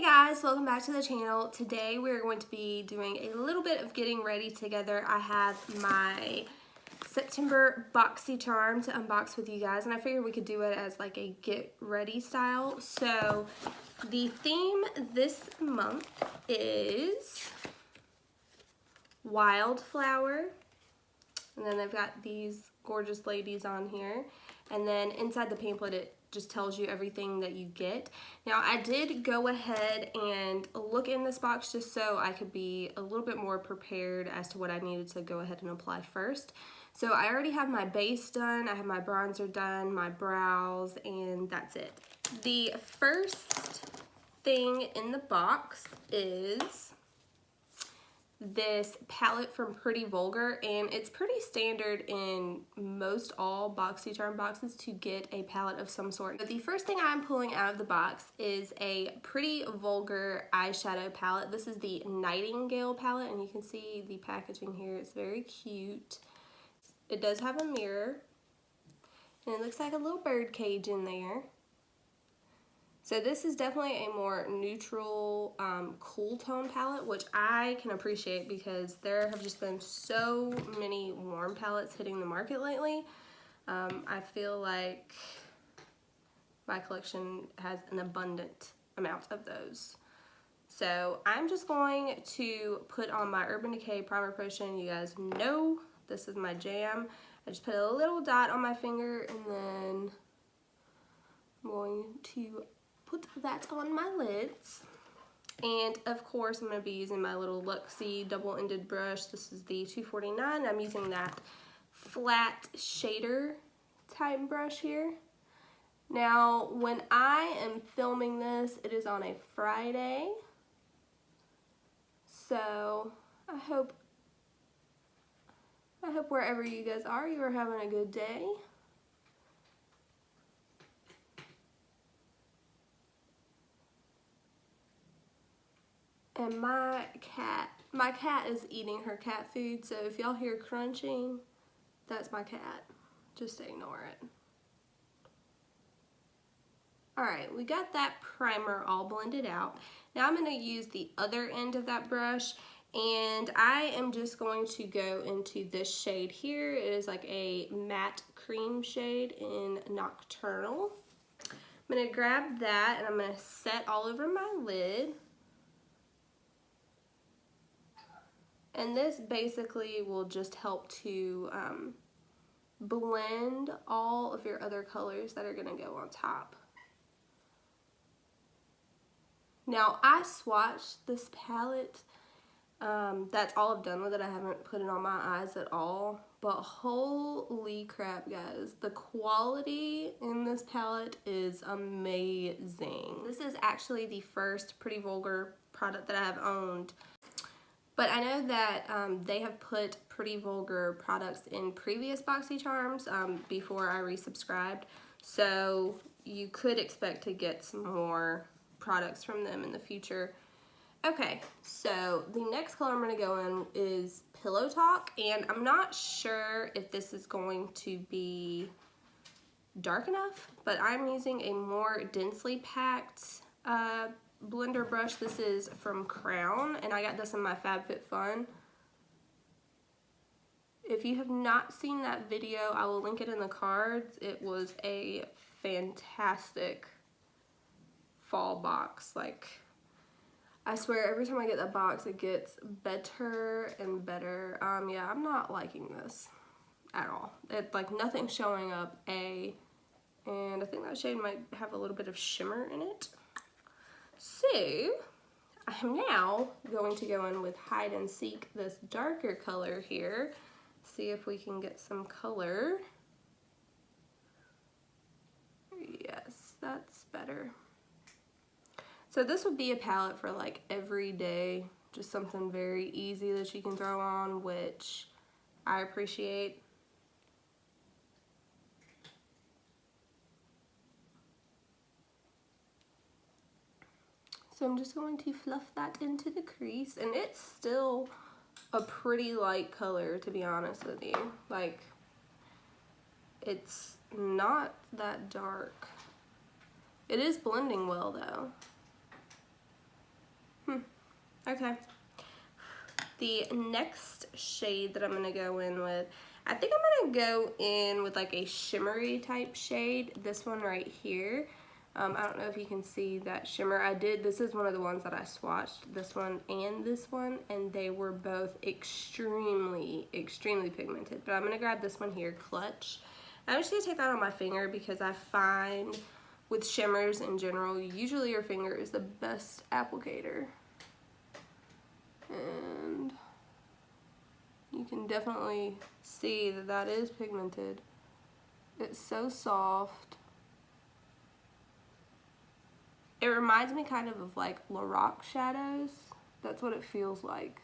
Hey guys, welcome back to the channel. Today we're going to be doing a little bit of getting ready together. I have my September Boxycharm to unbox with you guys, and I figured we could do it as like a get ready style. So the theme this month is wildflower, and then they've got these gorgeous ladies on here, and then inside the pamphlet it just tells you everything that you get. Now I did go ahead and look in this box just so I could be a little bit more prepared as to what I needed to go ahead and apply first. So I already have my base done, I have my bronzer done, my brows, and that's it. The first thing in the box is this palette from Pretty Vulgar, and it's pretty standard in most all Boxycharm boxes to get a palette of some sort. But the first thing I'm pulling out of the box is a Pretty Vulgar eyeshadow palette. This is the Nightingale palette, and you can see the packaging here. It's very cute. It does have a mirror, and it looks like a little bird cage in there. So this is definitely a more neutral, cool tone palette, which I can appreciate because there have just been so many warm palettes hitting the market lately. I feel like my collection has an abundant amount of those. So I'm just going to put on my Urban Decay Primer Potion. You guys know this is my jam. I just put a little dot on my finger, and then I'm going to put that on my lids. And of course I'm going to be using my little Luxie double-ended brush. This is the 249. I'm using that flat shader type brush here. Now when I am filming this, it is on a Friday, so I hope wherever you guys are, you are having a good day. And my cat is eating her cat food, so if y'all hear crunching, that's my cat. Just ignore it. Alright, we got that primer all blended out. Now I'm going to use the other end of that brush, and I am just going to go into this shade here. It is like a matte cream shade in Nocturnal. I'm going to grab that, and I'm going to set all over my lid. And this basically will just help to blend all of your other colors that are going to go on top. Now I swatched this palette. That's all I've done with it. I haven't put it on my eyes at all. But holy crap, guys. The quality in this palette is amazing. This is actually the first Pretty Vulgar product that I have owned. But I know that they have put Pretty Vulgar products in previous Boxycharms before I resubscribed, so you could expect to get some more products from them in the future. Okay, so the next color I'm going to go in is Pillow Talk, and I'm not sure if this is going to be dark enough, but I'm using a more densely packed blender brush. This is from Crown, and I got this in my FabFitFun. If you have not seen that video, I will link it in the cards. It was a fantastic fall box. Like, I swear every time I get that box it gets better and better. Yeah, I'm not liking this at all. It's like nothing's showing up, and I think that shade might have a little bit of shimmer in it. So, I'm now going to go in with Hide and Seek, this darker color here. See if we can get some color. Yes, that's better. So this would be a palette for like every day, just something very easy that you can throw on, which I appreciate. So I'm just going to fluff that into the crease, and it's still a pretty light color, to be honest with you. Like, it's not that dark. It is blending well though. Okay. The next shade that I'm going to go in with, I think I'm going to go in with like a shimmery type shade. This one right here. I don't know if you can see that shimmer. This is one of the ones that I swatched, this one and this one, and they were both extremely, extremely pigmented. But I'm going to grab this one here, Clutch. I'm just going to take that on my finger because I find with shimmers in general, usually your finger is the best applicator. And you can definitely see that that is pigmented. It's so soft. It reminds me kind of like Lorac shadows. That's what it feels like.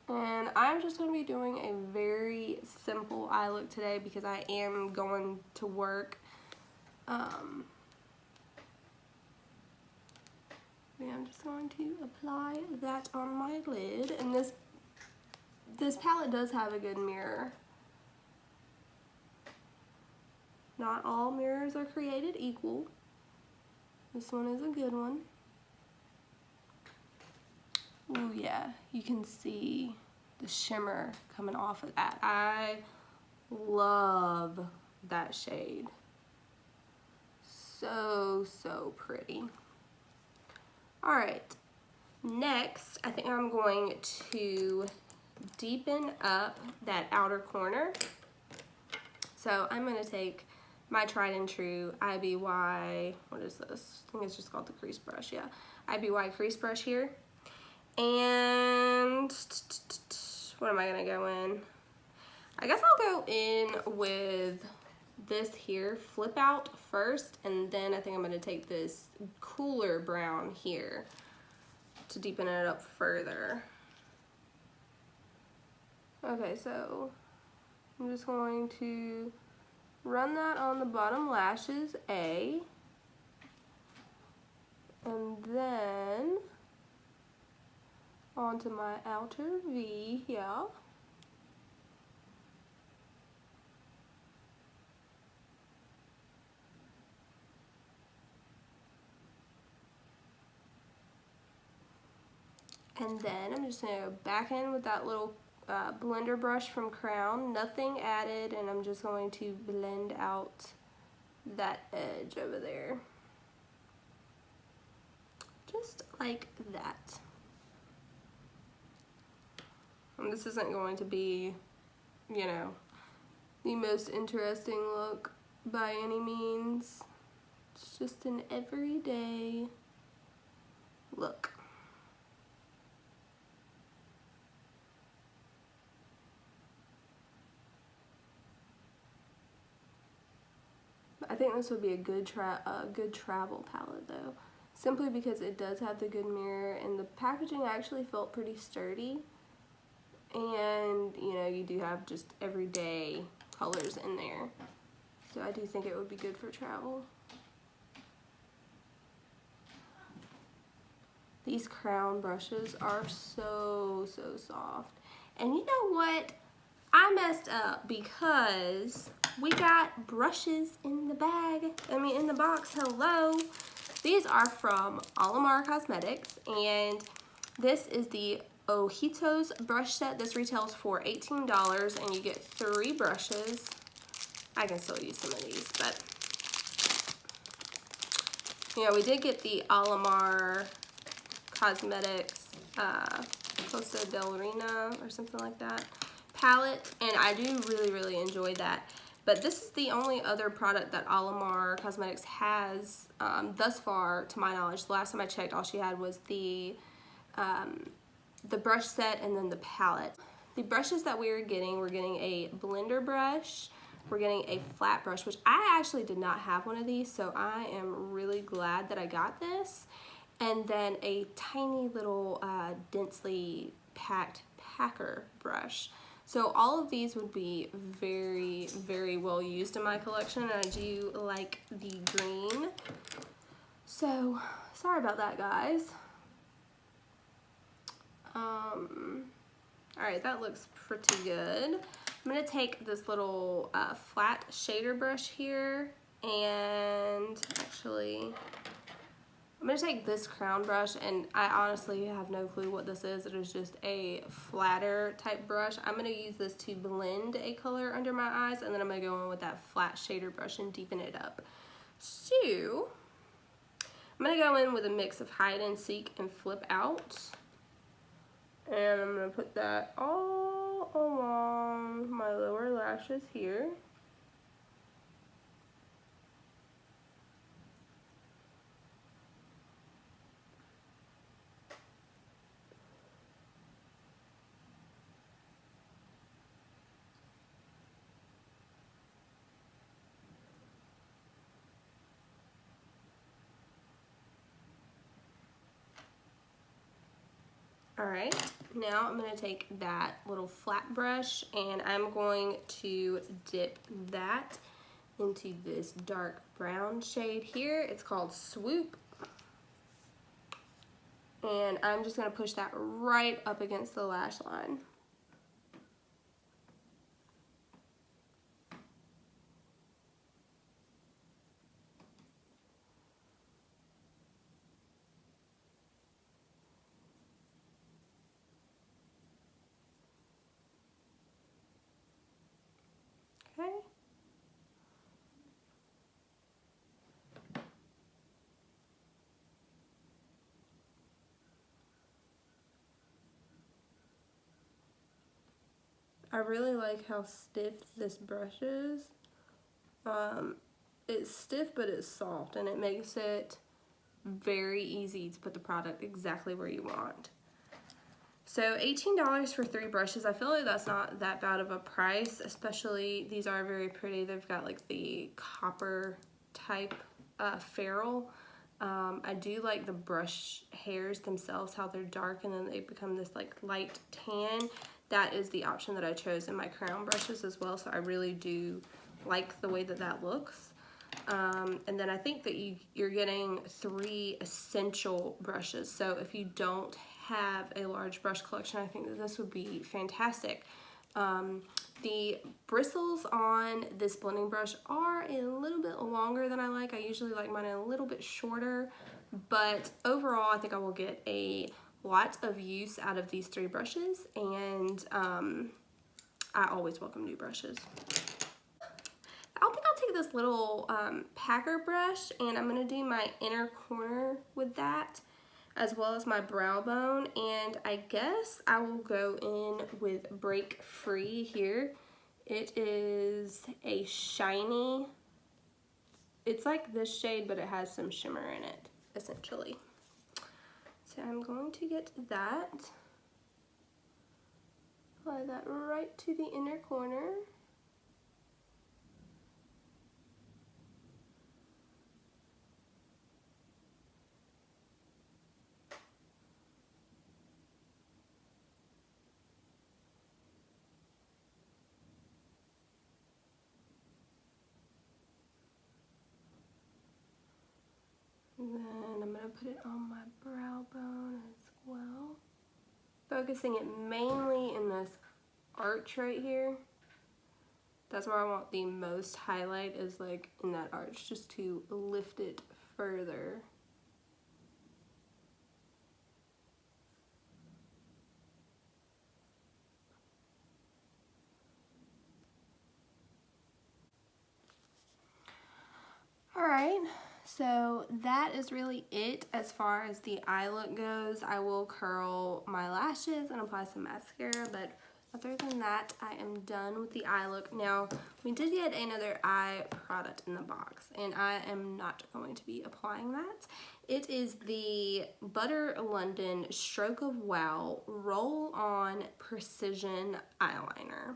And I'm just going to be doing a very simple eye look today because I am going to work. Yeah, I'm just going to apply that on my lid. And this palette does have a good mirror. Not all mirrors are created equal. This one is a good one. Oh yeah, you can see the shimmer coming off of that. I love that shade. So, so pretty. All right, next, I think I'm going to deepen up that outer corner. So I'm going to take my tried and true IBY, what is this? I think it's just called the crease brush, yeah. IBY crease brush here. And what am I going to go in? I guess I'll go in with this here, Flip Out first, and then I think I'm going to take this cooler brown here to deepen it up further. Okay, so I'm just going to run that on the bottom lashes, A, and then onto my outer V here. And then I'm just going to go back in with that little blender brush from Crown, nothing added, and I'm just going to blend out that edge over there. Just like that. And this isn't going to be, you know, the most interesting look by any means. It's just an everyday look. I think this would be a good travel palette though, simply because it does have the good mirror and the packaging actually felt pretty sturdy, and you know, you do have just everyday colors in there, so I do think it would be good for travel. These Crown brushes are so, so soft. And you know what? I messed up because we got brushes in the bag. In the box. Hello. These are from Alamar Cosmetics, and this is the Ojitos brush set. This retails for $18, and you get 3 brushes. I can still use some of these, but yeah, we did get the Alamar Cosmetics Costa del Reina or something like that palette, and I do really, really enjoy that. But this is the only other product that Alamar Cosmetics has thus far, to my knowledge. The last time I checked, all she had was the brush set and then the palette. The brushes that we're getting a blender brush, we're getting a flat brush, which I actually did not have one of these, so I am really glad that I got this. And then a tiny little densely packed packer brush. So all of these would be very, very well used in my collection, and I do like the green. So sorry about that, guys. Alright, that looks pretty good. I'm going to take this little flat shader brush here, and actually I'm going to take this crown brush, and I honestly have no clue what this is. It is just a flatter type brush. I'm going to use this to blend a color under my eyes, and then I'm going to go in with that flat shader brush and deepen it up. So I'm going to go in with a mix of hide and seek and flip out, and I'm going to put that all along my lower lashes here. Alright, now I'm going to take that little flat brush and I'm going to dip that into this dark brown shade here. It's called Swoop. And I'm just going to push that right up against the lash line. Okay. I really like how stiff this brush is. It's stiff, but it's soft, and it makes it very easy to put the product exactly where you want. So $18 for 3 brushes. I feel like that's not that bad of a price, especially these are very pretty. They've got like the copper type ferrule. I do like the brush hairs themselves, how they're dark and then they become this like light tan. That is the option that I chose in my crown brushes as well, so I really do like the way that that looks. And then I think that you're getting 3 essential brushes, so if you don't have a large brush collection, I think that this would be fantastic. The bristles on this blending brush are a little bit longer than I like. I usually like mine a little bit shorter, but overall I think I will get a lot of use out of these 3 brushes, and I always welcome new brushes. I think I'll take this little packer brush and I'm going to do my inner corner with that, as well as my brow bone, and I guess I will go in with Break Free here. It is a shiny, it's like this shade, but it has some shimmer in it, essentially. So I'm going to get that, apply that right to the inner corner. And then I'm going to put it on my brow bone as well. Focusing it mainly in this arch right here. That's where I want the most highlight, is like in that arch, just to lift it further. Alright, so that is really it as far as the eye look goes. I will curl my lashes and apply some mascara, but other than that, I am done with the eye look. Now, we did get another eye product in the box, and I am not going to be applying that. It is the Butter London Stroke of Wow Roll-On Precision Eyeliner.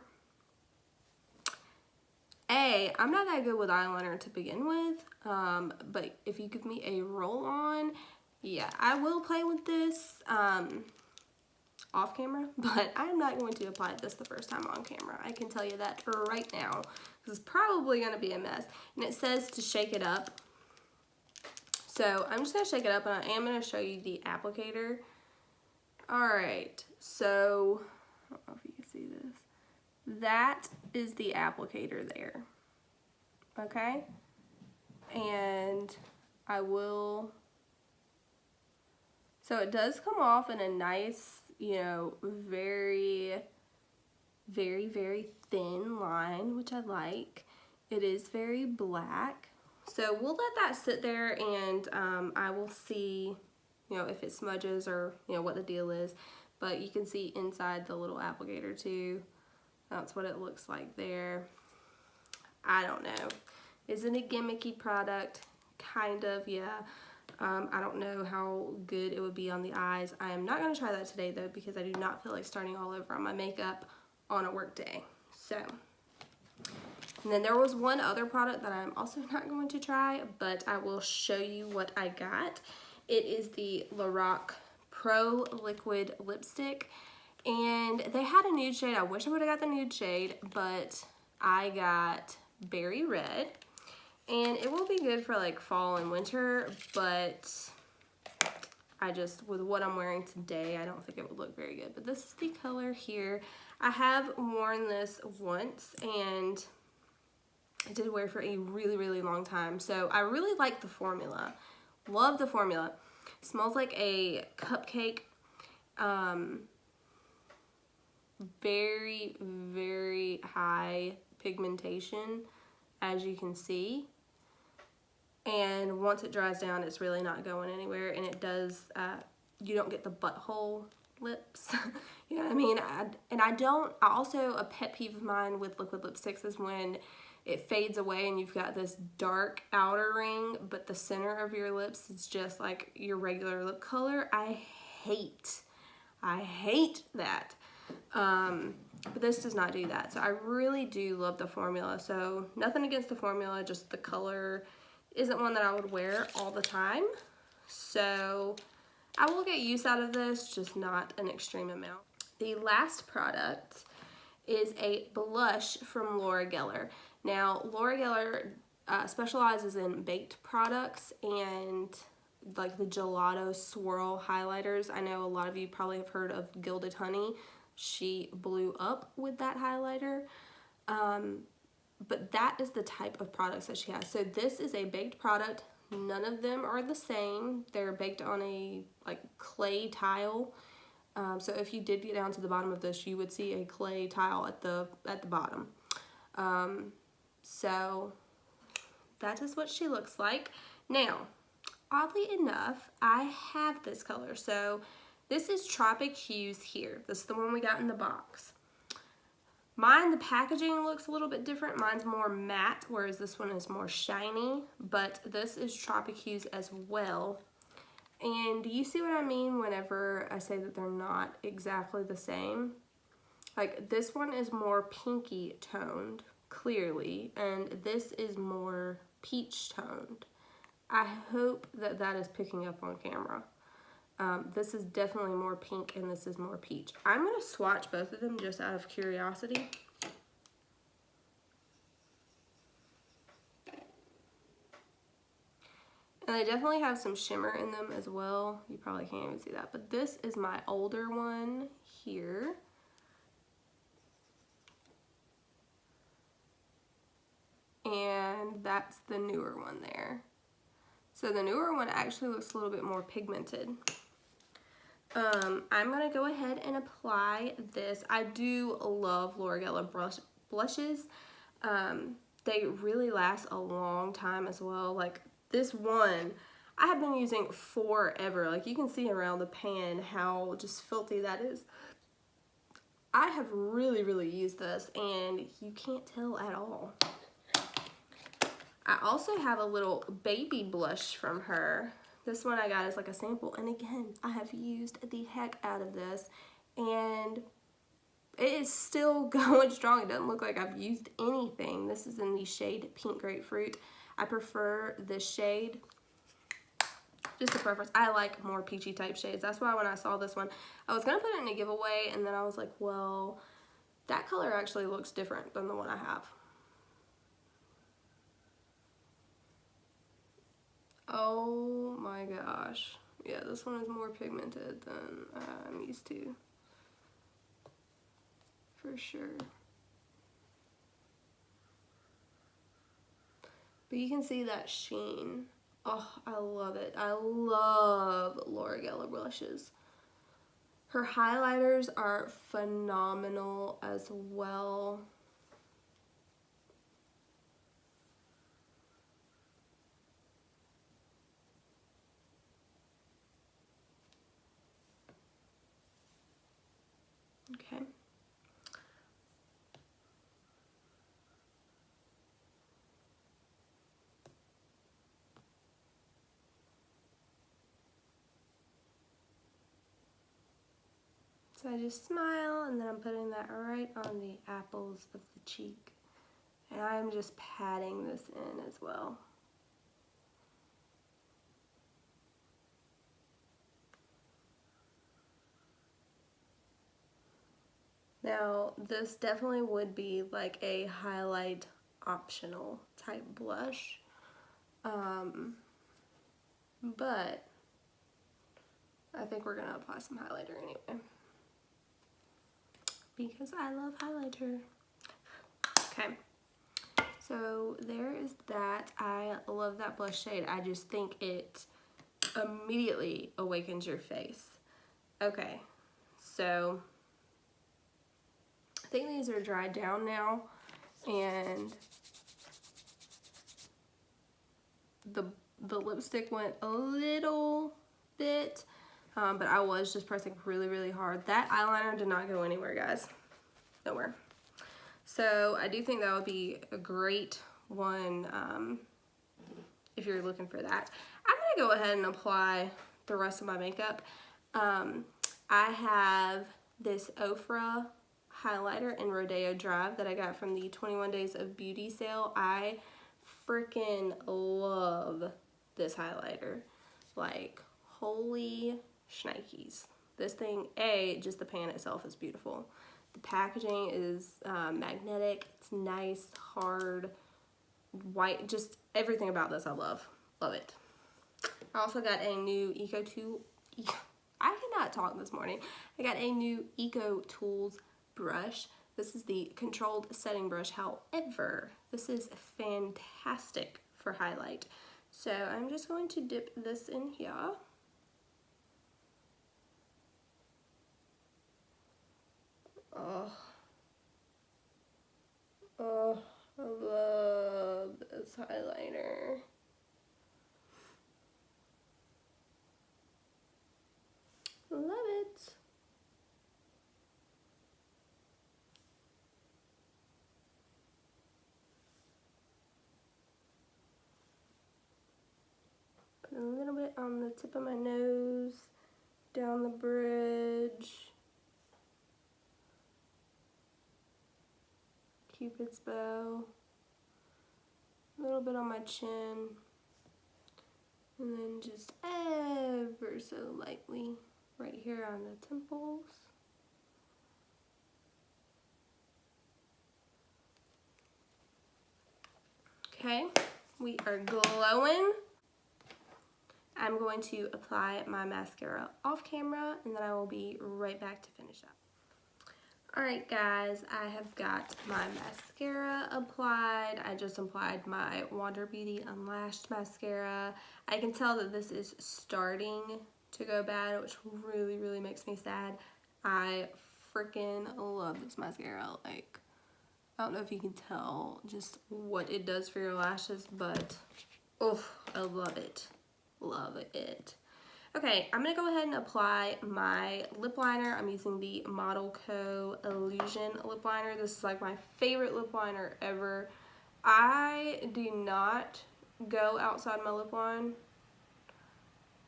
I'm not that good with eyeliner to begin with, but if you give me a roll-on, yeah, I will play with this off camera, but I'm not going to apply this the first time on camera. I can tell you that right now, because it's probably going to be a mess. And it says to shake it up. So I'm just going to shake it up, and I am going to show you the applicator. Alright, so, I don't know if you can see this. that is the applicator there, okay? And I will, so it does come off in a nice, you know, very, very, very thin line, which I like. It is very black. So we'll let that sit there, and I will see, you know, if it smudges or, you know, what the deal is. But you can see inside the little applicator too. That's what it looks like there. I don't know. Is it a gimmicky product? Kind of, yeah. I don't know how good it would be on the eyes. I am not going to try that today though, because I do not feel like starting all over on my makeup on a work day. So, and then there was one other product that I'm also not going to try, but I will show you what I got. It is the Lorac Pro Liquid Lipstick, and they had a nude shade. I wish I would have got the nude shade, but I got Berry Red, and it will be good for like fall and winter, but I just, with what I'm wearing today, I don't think it would look very good. But this is the color here. I have worn this once, and I did wear it for a really, really long time. So I really like the formula. Love the formula. Smells like a cupcake. Very, very high pigmentation, as you can see. And once it dries down, it's really not going anywhere. And it does, you don't get the butthole lips. You know what I mean? I also, a pet peeve of mine with liquid lipsticks is when it fades away and you've got this dark outer ring, but the center of your lips is just like your regular lip color. I hate that. But this does not do that. So I really do love the formula. So nothing against the formula, just the color isn't one that I would wear all the time. So I will get use out of this, just not an extreme amount. The last product is a blush from Laura Geller. Now, Laura Geller specializes in baked products and like the gelato swirl highlighters. I know a lot of you probably have heard of Gilded Honey. She blew up with that highlighter. But that is the type of products that she has. So this is a baked product. None of them are the same. They're baked on a like clay tile. So if you did get down to the bottom of this, you would see a clay tile at the bottom. So that is what she looks like. Now, oddly enough, I have this color. So this is Tropic Hues here. This is the one we got in the box. Mine, the packaging looks a little bit different. Mine's more matte, whereas this one is more shiny, but this is Tropic Hues as well. And do you see what I mean whenever I say that they're not exactly the same? Like, this one is more pinky toned, clearly, and this is more peach toned. I hope that that is picking up on camera. This is definitely more pink and this is more peach. I'm going to swatch both of them just out of curiosity. And they definitely have some shimmer in them as well. You probably can't even see that. But this is my older one here. And that's the newer one there. So the newer one actually looks a little bit more pigmented. I'm going to go ahead and apply this. I do love Laura Geller blushes. They really last a long time as well. Like this one, I have been using forever. Like you can see around the pan how just filthy that is. I have really, really used this and you can't tell at all. I also have a little baby blush from her. This one I got as like a sample, and again, I have used the heck out of this, and it is still going strong. It doesn't look like I've used anything. This is in the shade Pink Grapefruit. I prefer this shade. Just a preference. I like more peachy type shades. That's why when I saw this one, I was gonna put it in a giveaway, and then I was like, well, that color actually looks different than the one I have. Oh my gosh. Yeah, this one is more pigmented than I'm used to. For sure. But you can see that sheen. Oh, I love it. I love Laura Geller blushes. Her highlighters are phenomenal as well. Okay. So I just smile, and then I'm putting that right on the apples of the cheek. And I'm just patting this in as well. Now, this definitely would be like a highlight optional type blush. But I think we're gonna apply some highlighter anyway, because I love highlighter. Okay, so there is that. I love that blush shade. I just think it immediately awakens your face. Okay, so I think these are dried down now, and the lipstick went a little bit, but I was just pressing really, really hard. That eyeliner did not go anywhere, guys. Nowhere. So I do think that would be a great one if you're looking for that. I'm gonna go ahead and apply the rest of my makeup. I have this Ofra highlighter in Rodeo Drive that I got from the 21 Days of Beauty sale. I freaking love this highlighter. Like, holy shnikes. This thing, just the pan itself is beautiful. The packaging is magnetic. It's nice, hard, white. Just everything about this I love. Love it. I also got a new I cannot talk this morning. I got a new Eco Tools brush. This is the controlled setting brush. However, this is fantastic for highlight. So I'm just going to dip this in here. Oh, I love this highlighter. Love it. Put a little bit on the tip of my nose, down the bridge, Cupid's bow, a little bit on my chin, and then just ever so lightly right here on the temples. Okay, we are glowing. I'm going to apply my mascara off camera, and then I will be right back to finish up. Alright guys, I have got my mascara applied. I just applied my Wander Beauty Unlashed mascara. I can tell that this is starting to go bad, which really, really makes me sad. I freaking love this mascara. Like, I don't know if you can tell just what it does for your lashes, but oh, I love it. Love it. Okay, I'm gonna go ahead and apply my lip liner. I'm using the Model Co. Illusion lip liner. This is like my favorite lip liner ever. I do not go outside my lip line.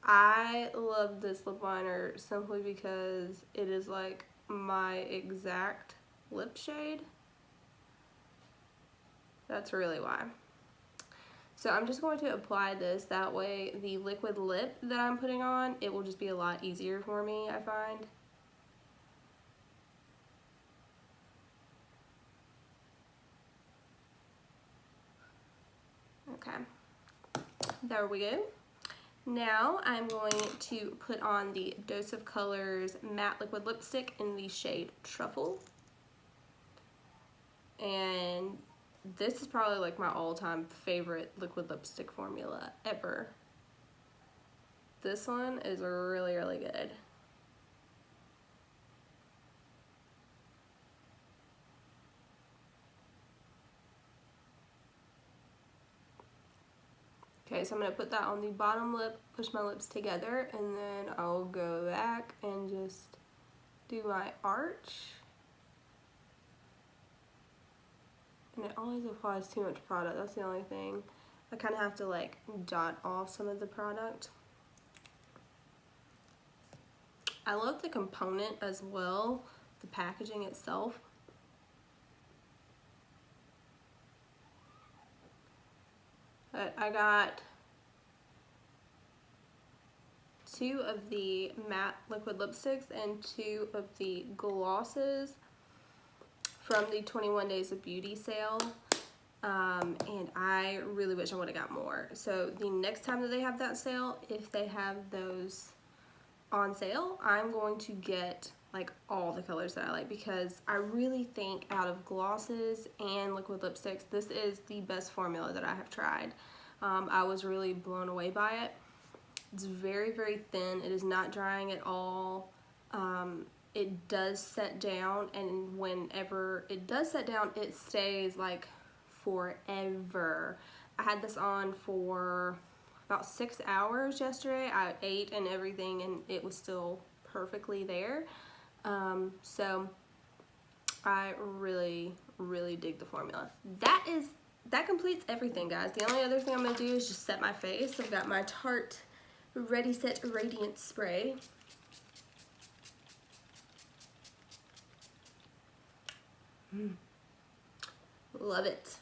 I love this lip liner simply because it is like my exact lip shade. That's really why. So I'm just going to apply this, that way the liquid lip that I'm putting on, it will just be a lot easier for me, I find. Okay, there we go. Now I'm going to put on the Dose of Colors matte liquid lipstick in the shade Truffle. And this is probably like my all-time favorite liquid lipstick formula ever. This one is really, really good. Okay, so I'm going to put that on the bottom lip, push my lips together, and then I'll go back and just do my arch. And it always applies too much product, that's the only thing. I kind of have to like dot off some of the product. I love the component as well, the packaging itself. But I got 2 of the matte liquid lipsticks and 2 of the glosses from the 21 Days of Beauty sale. And I really wish I would have got more. So the next time that they have that sale, if they have those on sale, I'm going to get like all the colors that I like, because I really think out of glosses and liquid lipsticks, this is the best formula that I have tried. I was really blown away by it. It's very, very thin. It is not drying at all. It does set down, and whenever it does set down, it stays like forever. I had this on for about 6 hours yesterday. I ate and everything, and it was still perfectly there. So I really, really dig the formula. That completes everything, guys. The only other thing I'm gonna do is just set my face. I've got my Tarte Ready Set Radiance Spray. Love it.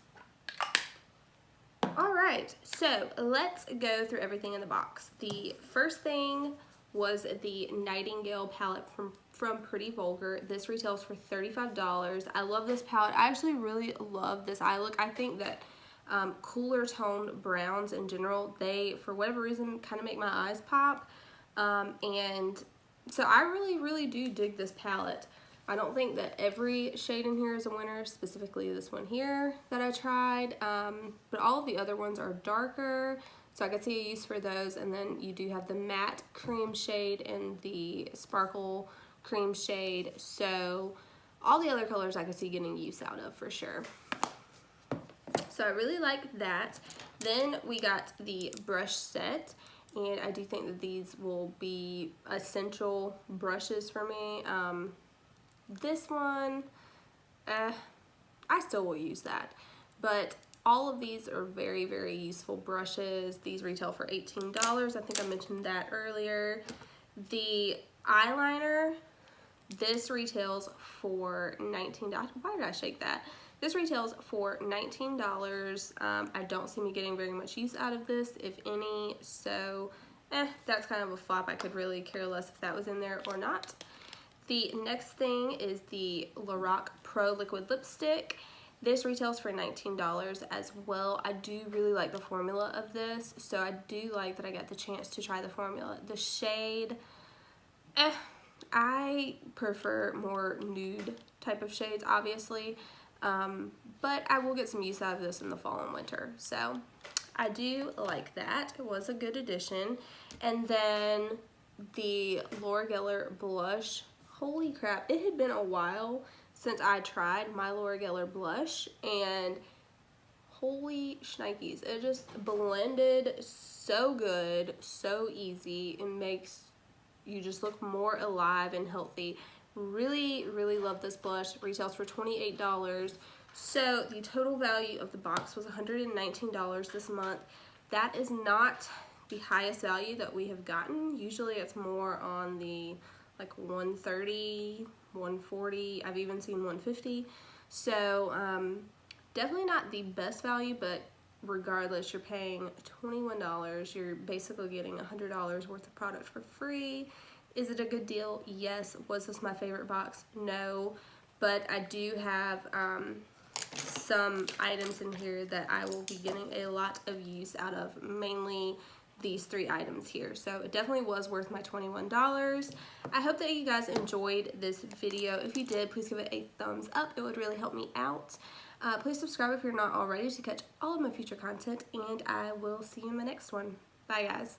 All right, so let's go through everything in the box. The first thing was the Nightingale palette from Pretty Vulgar. This retails for $35. I love this palette. I actually really love this eye look. I think that cooler toned browns in general, they, for whatever reason, kind of make my eyes pop. And so I really, really do dig this palette. I don't think that every shade in here is a winner, specifically this one here that I tried, but all of the other ones are darker, so I could see a use for those. And then you do have the matte cream shade and the sparkle cream shade, so all the other colors I could see getting use out of for sure. So I really like that. Then we got the brush set, and I do think that these will be essential brushes for me. This one, I still will use that, but all of these are very, very useful brushes. These retail for $18. I think I mentioned that earlier. The eyeliner, this retails for $19. Why did I shake that? This retails for $19. I don't see me getting very much use out of this, if any, so that's kind of a flop. I could really care less if that was in there or not. The next thing is the Lorac Pro Liquid Lipstick. This retails for $19 as well. I do really like the formula of this, so I do like that I got the chance to try the formula. The shade, I prefer more nude type of shades, obviously, but I will get some use out of this in the fall and winter, so I do like that. It was a good addition. And then the Laura Geller blush. Holy crap, it had been a while since I tried my Laura Geller blush, and holy shnikes, it just blended so good, so easy. It makes you just look more alive and healthy. Really, really love this blush. It retails for $28. So the total value of the box was $119 this month. That is not the highest value that we have gotten. Usually it's more on the like $130, $140, I've even seen $150. So definitely not the best value, but regardless, you're paying $21. You're basically getting $100 worth of product for free. Is it a good deal? Yes. Was this my favorite box? No. But I do have some items in here that I will be getting a lot of use out of, mainly these 3 items here. So it definitely was worth my $21. I hope that you guys enjoyed this video. If you did, please give it a thumbs up. It would really help me out. Please subscribe if you're not already to catch all of my future content, and I will see you in my next one. Bye guys.